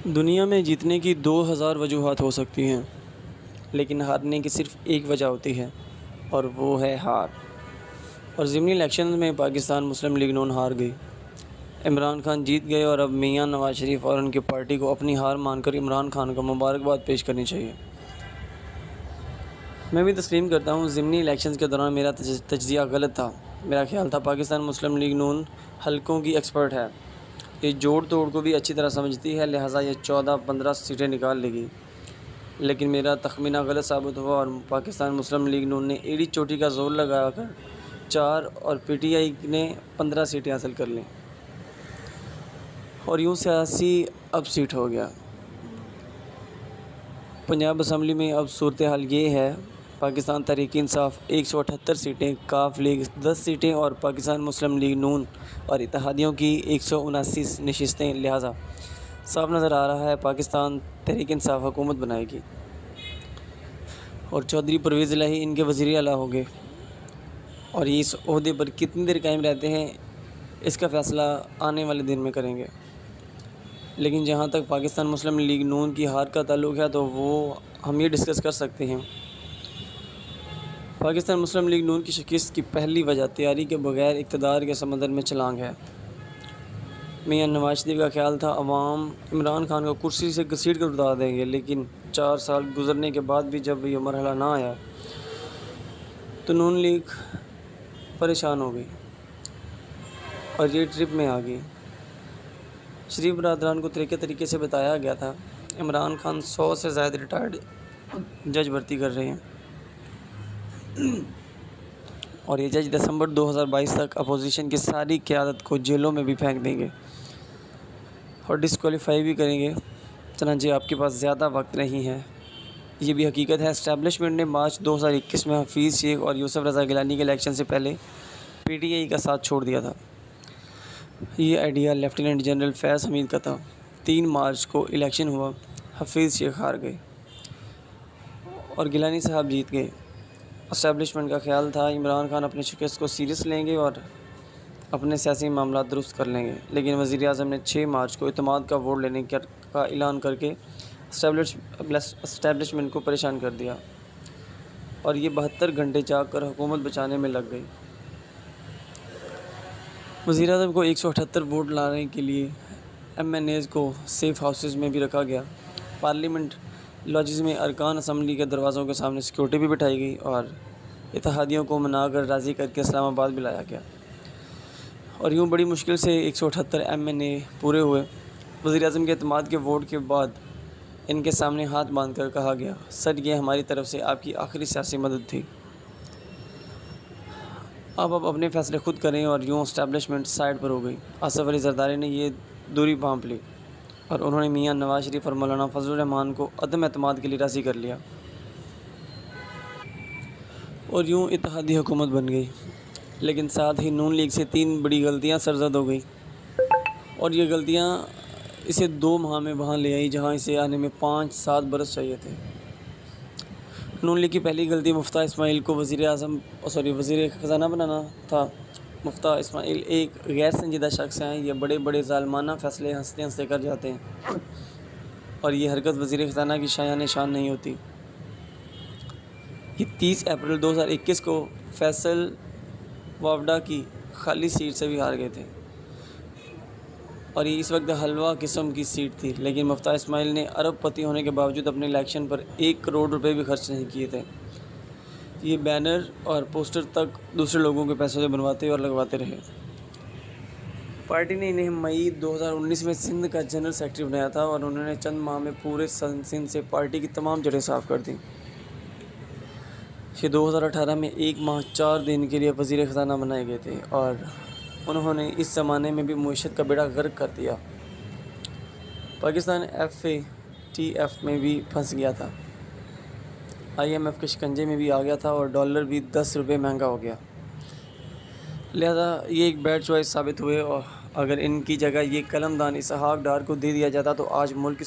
دنیا میں جیتنے کی 2000 وجوہات ہو سکتی ہیں، لیکن ہارنے کی صرف ایک وجہ ہوتی ہے اور وہ ہے ہار۔ اور ضمنی الیکشن میں پاکستان مسلم لیگ نون ہار گئی۔ عمران خان جیت گئے اور اب میاں نواز شریف اور ان کی پارٹی کو اپنی ہار مان کر عمران خان کو مبارکباد پیش کرنی چاہیے۔ میں بھی تسلیم کرتا ہوں ضمنی الیکشنز کے دوران میرا تجزیہ غلط تھا۔ میرا خیال تھا پاکستان مسلم لیگ نون حلقوں کی ایکسپرٹ ہے، یہ جوڑ توڑ کو بھی اچھی طرح سمجھتی ہے، لہٰذا یہ 14-15 سیٹیں نکال لے گی۔ لیکن میرا تخمینہ غلط ثابت ہوا اور پاکستان مسلم لیگ نون نے ایڑی چوٹی کا زور لگا کر 4 اور پی ٹی آئی نے 15 سیٹیں حاصل کر لیں اور یوں سیاسی اپ سیٹ ہو گیا۔ پنجاب اسمبلی میں اب صورتحال یہ ہے: پاکستان تحریک انصاف 178 سیٹیں، کاف لیگ 10 سیٹیں اور پاکستان مسلم لیگ نون اور اتحادیوں کی 179 نشستیں، لہٰذا صاف نظر آ رہا ہے پاکستان تحریک انصاف حکومت بنائے گی اور چودھری پرویز الہی ان کے وزیر اعلیٰ ہوں گے، اور یہ اس عہدے پر کتنی دیر قائم رہتے ہیں اس کا فیصلہ آنے والے دن میں کریں گے۔ لیکن جہاں تک پاکستان مسلم لیگ نون کی ہار کا تعلق ہے تو وہ ہم یہ ڈسکس کر سکتے ہیں۔ پاکستان مسلم لیگ نون کی شکست کی پہلی وجہ تیاری کے بغیر اقتدار کے سمندر میں چھلانگ ہے۔ میاں نواز شریف کا خیال تھا عوام عمران خان کو کرسی سے گھسیٹ کر اتار دیں گے، لیکن 4 سال گزرنے کے بعد بھی جب یہ مرحلہ نہ آیا تو نون لیگ پریشان ہو گئی اور یہ ٹرپ میں آ گئی۔ شریف برادران کو طریقے سے بتایا گیا تھا عمران خان 100 سے زائد ریٹائرڈ جج بھرتی کر رہے ہیں اور یہ جج دسمبر 2022 تک اپوزیشن کی ساری قیادت کو جیلوں میں بھی پھینک دیں گے اور ڈسکوالیفائی بھی کریں گے، چنانچہ آپ کے پاس زیادہ وقت نہیں ہے۔ یہ بھی حقیقت ہے اسٹیبلشمنٹ نے مارچ 2021 میں حفیظ شیخ اور یوسف رضا گیلانی کے الیکشن سے پہلے پی ٹی آئی کا ساتھ چھوڑ دیا تھا۔ یہ آئیڈیا لیفٹیننٹ جنرل فیض حمید کا تھا۔ 3 مارچ کو الیکشن ہوا، حفیظ شیخ ہار گئے اور گیلانی صاحب جیت گئے۔ اسٹیبلشمنٹ کا خیال تھا عمران خان اپنی شکست کو سیریس لیں گے اور اپنے سیاسی معاملات درست کر لیں گے، لیکن وزیر اعظم نے 6 مارچ کو اعتماد کا ووٹ لینے کا اعلان کر کے اسٹیبلشمنٹ کو پریشان کر دیا اور یہ 72 گھنٹے جاگ کر حکومت بچانے میں لگ گئی۔ وزیر اعظم کو 178 ووٹ لانے کے لیے ایم این ایز کو سیف ہاؤسز میں بھی رکھا گیا۔ پارلیمنٹ لاجز میں ارکان اسمبلی کے دروازوں کے سامنے سیکورٹی بھی بٹھائی گئی اور اتحادیوں کو منا کر راضی کر کے اسلام آباد بھی لایا گیا اور یوں بڑی مشکل سے 178 ایم این اے پورے ہوئے۔ وزیر اعظم کے اعتماد کے ووٹ کے بعد ان کے سامنے ہاتھ باندھ کر کہا گیا: سر، یہ ہماری طرف سے آپ کی آخری سیاسی مدد تھی، اب اپنے فیصلے خود کریں، اور یوں اسٹیبلشمنٹ سائیڈ پر ہو گئی۔ آصف علی زرداری نے یہ دوری بھانپ لی اور انہوں نے میاں نواز شریف اور مولانا فضل الرحمان کو عدم اعتماد کے لیے راضی کر لیا اور یوں اتحادی حکومت بن گئی۔ لیکن ساتھ ہی نون لیگ سے 3 بڑی غلطیاں سرزد ہو گئیں اور یہ غلطیاں اسے 2 ماہ میں وہاں لے آئی جہاں اسے آنے میں 5-7 برس چاہیے تھے۔ نون لیگ کی پہلی غلطی مفتاح اسماعیل کو وزیر خزانہ بنانا تھا۔ مفتاح اسماعیل ایک غیر سنجیدہ شخص ہیں، یہ بڑے ظالمانہ فیصلے ہنستے ہنستے کر جاتے ہیں اور یہ حرکت وزیر خزانہ کی شایان شان نہیں ہوتی۔ یہ 30 اپریل 2021 کو فیصل وابڈا کی خالی سیٹ سے بھی ہار گئے تھے اور یہ اس وقت حلوہ قسم کی سیٹ تھی، لیکن مفتاح اسماعیل نے ارب پتی ہونے کے باوجود اپنے الیکشن پر 1 کروڑ روپے بھی خرچ نہیں کیے تھے۔ یہ بینر اور پوسٹر تک دوسرے لوگوں کے پیسوں سے بنواتے اور لگواتے رہے۔ پارٹی نے انہیں مئی 2019 میں سندھ کا جنرل سیکرٹری بنایا تھا اور انہوں نے چند ماہ میں پورے سندھ سے پارٹی کی تمام جڑیں صاف کر دیں۔ یہ 2018 میں 1 ماہ 4 دن کے لیے وزیر خزانہ بنائے گئے تھے اور انہوں نے اس زمانے میں بھی معیشت کا بیڑا غرق کر دیا۔ پاکستان FATF میں بھی پھنس گیا تھا، IMF کے شکنجے میں بھی آ گیا تھا اور ڈالر بھی 10 روپے مہنگا ہو گیا، لہذا یہ ایک بیڈ چوائس ثابت ہوئے۔ اور اگر ان کی جگہ یہ قلم دان اسحاق ڈار کو دے دیا جاتا تو آج ملک کی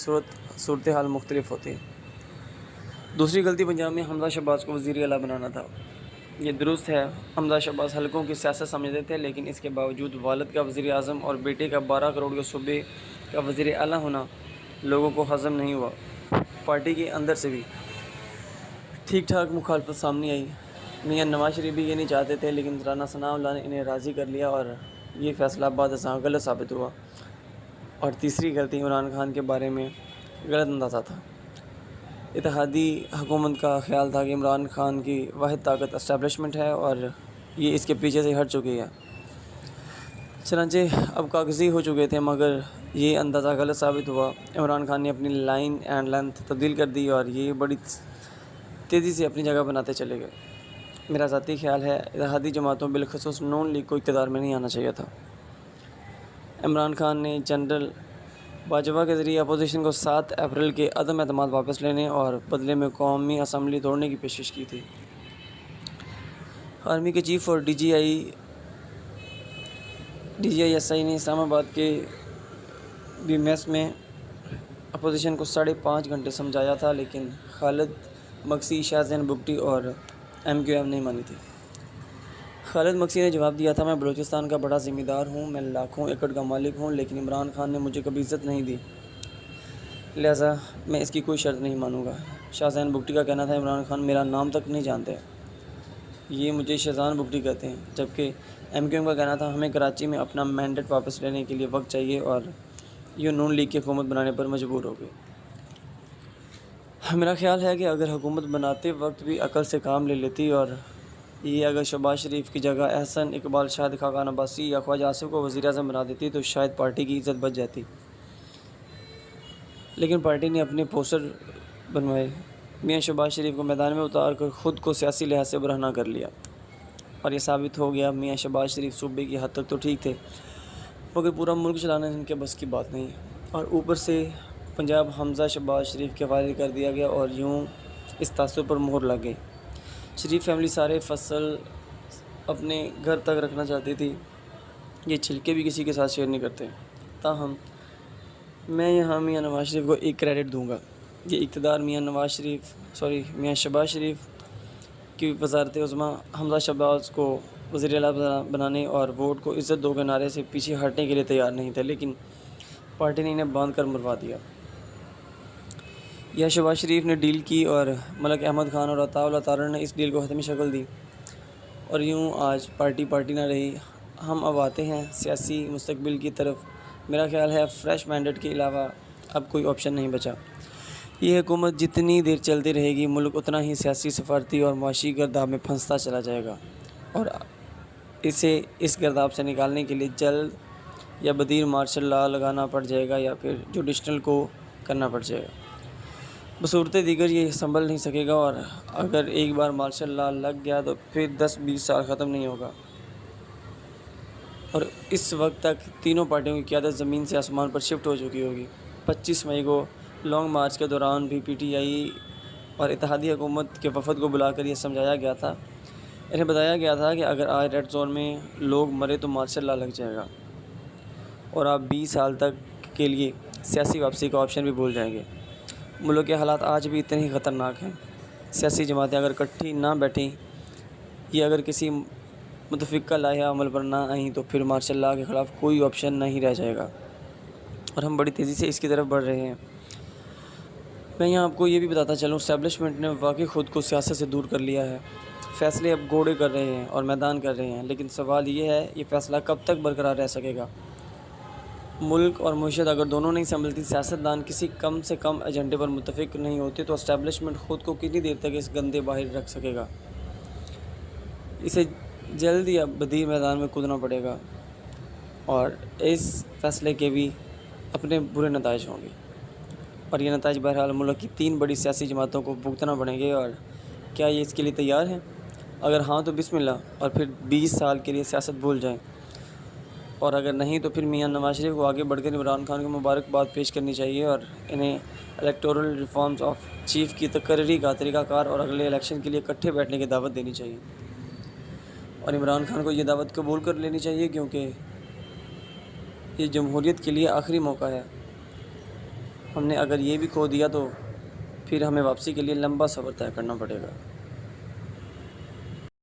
صورتحال مختلف ہوتی۔ دوسری غلطی پنجاب میں حمزہ شہباز کو وزیر اعلیٰ بنانا تھا۔ یہ درست ہے، حمزہ شہباز حلقوں کی سیاست سمجھتے تھے، لیکن اس کے باوجود والد کا وزیر اعظم اور بیٹے کا 12 کروڑ کے صوبے کا وزیر اعلیٰ ہونا لوگوں کو ہضم نہیں ہوا۔ پارٹی کے اندر سے بھی ٹھیک ٹھاک مخالفت سامنے آئی۔ میاں نواز شریف بھی یہ نہیں چاہتے تھے، لیکن رانا ثناء اللہ نے انہیں راضی کر لیا اور یہ فیصلہ بعد ازاں غلط ثابت ہوا۔ اور تیسری غلطی عمران خان کے بارے میں غلط اندازہ تھا۔ اتحادی حکومت کا خیال تھا کہ عمران خان کی واحد طاقت اسٹیبلشمنٹ ہے اور یہ اس کے پیچھے سے ہٹ چکی ہے۔ چنانچہ اب کاغذی ہو چکے تھے، مگر یہ اندازہ غلط ثابت ہوا۔ عمران خان نے اپنی لائن اینڈ لینتھ تبدیل کر دی اور یہ بڑی تیزی سے اپنی جگہ بناتے چلے گئے۔ میرا ذاتی خیال ہے اتحادی جماعتوں بالخصوص نون لیگ کو اقتدار میں نہیں آنا چاہیے تھا۔ عمران خان نے جنرل باجوہ کے ذریعے اپوزیشن کو 7 اپریل کے عدم اعتماد واپس لینے اور بدلے میں قومی اسمبلی توڑنے کی پیشکش کی تھی۔ آرمی کے چیف اور D G I S I نے اسلام آباد کے بی میس میں اپوزیشن کو 5.5 گھنٹے سمجھایا تھا، لیکن خالد مکسی، شاہ زین بگٹی اور ایم کیو ایم نہیں مانی تھی۔ خالد مکسی نے جواب دیا تھا، میں بلوچستان کا بڑا ذمہ دار ہوں، میں لاکھوں ایکڑ کا مالک ہوں، لیکن عمران خان نے مجھے کبھی عزت نہیں دی، لہٰذا میں اس کی کوئی شرط نہیں مانوں گا۔ شاہ زین بگٹی کا کہنا تھا، عمران خان میرا نام تک نہیں جانتے، یہ مجھے شہزان بگٹی کہتے ہیں، جبکہ ایم کیو ایم کا کہنا تھا، ہمیں کراچی میں اپنا مینڈیٹ واپس لینے کے لیے وقت چاہیے اور یہ نون لیگ کی حکومت بنانے پر مجبور ہو گئی۔ میرا خیال ہے کہ اگر حکومت بناتے وقت بھی عقل سے کام لے لیتی اور یہ اگر شہباز شریف کی جگہ احسن اقبال، شاہد خاقان عباسی یا خواجہ آصف کو وزیر اعظم بنا دیتی تو شاید پارٹی کی عزت بچ جاتی، لیکن پارٹی نے اپنے پوسٹر بنوائے، میاں شہباز شریف کو میدان میں اتار کر خود کو سیاسی لحاظ سے برہنہ کر لیا، اور یہ ثابت ہو گیا میاں شہباز شریف صوبے کی حد تک تو ٹھیک تھے، مگر پورا ملک چلانا ان کے بس کی بات نہیں، اور اوپر سے پنجاب حمزہ شہباز شریف کے حوالے کر دیا گیا اور یوں اس تاثر پر مہر لگ گئی۔ شریف فیملی سارے فصل اپنے گھر تک رکھنا چاہتی تھی، یہ چھلکے بھی کسی کے ساتھ شیئر نہیں کرتے۔ تاہم میں یہاں میاں نواز شریف کو ایک کریڈٹ دوں گا، یہ اقتدار میاں شہباز شریف کی وزارت عظمیٰ حمزہ شہباز کو وزیر اعلیٰ بنانے اور ووٹ کو عزت دو کے نعرے سے پیچھے ہٹنے کے لیے تیار نہیں تھے، لیکن پارٹی نے انہیں باندھ کر مروا دیا۔ یہ شہباز شریف نے ڈیل کی اور ملک احمد خان اور عطاء اللہ تارڑ نے اس ڈیل کو حتمی شکل دی، اور یوں آج پارٹی نہ رہی۔ ہم اب آتے ہیں سیاسی مستقبل کی طرف۔ میرا خیال ہے فریش مینڈیٹ کے علاوہ اب کوئی آپشن نہیں بچا۔ یہ حکومت جتنی دیر چلتی رہے گی، ملک اتنا ہی سیاسی، سفارتی اور معاشی گرداب میں پھنستا چلا جائے گا، اور اسے اس گرداب سے نکالنے کے لیے جلد یا بدیر مارشل لا لگانا پڑ جائے گا یا پھر جوڈیشنل کو کرنا پڑ جائے گا۔ بصورت دیگر یہ سنبھل نہیں سکے گا، اور اگر ایک بار مارشل لا لگ گیا تو پھر 10-20 سال ختم نہیں ہوگا، اور اس وقت تک تینوں پارٹیوں کی قیادت زمین سے آسمان پر شفٹ ہو چکی ہوگی۔ 25 مئی کو لانگ مارچ کے دوران بھی پی ٹی آئی اور اتحادی حکومت کے وفد کو بلا کر یہ سمجھایا گیا تھا، انہیں بتایا گیا تھا کہ اگر آج ریڈ زون میں لوگ مرے تو مارشل لا لگ جائے گا، اور آپ 20 سال تک کے لیے سیاسی واپسی کا آپشن بھی بھول جائیں گے۔ ملک کے حالات آج بھی اتنے ہی خطرناک ہیں۔ سیاسی جماعتیں اگر اکٹھی نہ بیٹھیں یا اگر کسی متفقہ لائحہ عمل پر نہ آئیں تو پھر مارشل لا کے خلاف کوئی آپشن نہیں رہ جائے گا، اور ہم بڑی تیزی سے اس کی طرف بڑھ رہے ہیں۔ میں یہاں آپ کو یہ بھی بتاتا چلوں، اسٹیبلشمنٹ نے واقعی خود کو سیاست سے دور کر لیا ہے، فیصلے اب گھوڑے کر رہے ہیں اور میدان کر رہے ہیں، لیکن سوال یہ ہے یہ فیصلہ کب تک برقرار رہ سکے گا؟ ملک اور معیشت اگر دونوں نہیں سنبھلتی، سیاستدان کسی کم سے کم ایجنڈے پر متفق نہیں ہوتے، تو اسٹیبلشمنٹ خود کو کتنی دیر تک اس گندے باہر رکھ سکے گا؟ اسے جلد یا بدیر میدان میں کودنا پڑے گا، اور اس فیصلے کے بھی اپنے برے نتائج ہوں گے، اور یہ نتائج بہرحال ملک کی 3 بڑی سیاسی جماعتوں کو بھگتنا پڑیں گے۔ اور کیا یہ اس کے لیے تیار ہیں؟ اگر ہاں تو بسم اللہ، اور پھر 20 سال کے لیے سیاست بھول جائیں، اور اگر نہیں تو پھر میاں نواز شریف کو آگے بڑھ کر عمران خان کو مبارکباد پیش کرنی چاہیے، اور انہیں الیکٹورل ریفارمز آف چیف کی تقرری کا طریقہ کار اور اگلے الیکشن کے لیے اکٹھے بیٹھنے کی دعوت دینی چاہیے، اور عمران خان کو یہ دعوت قبول کر لینی چاہیے، کیونکہ یہ جمہوریت کے لیے آخری موقع ہے۔ ہم نے اگر یہ بھی کھو دیا تو پھر ہمیں واپسی کے لیے لمبا سفر طے کرنا پڑے گا۔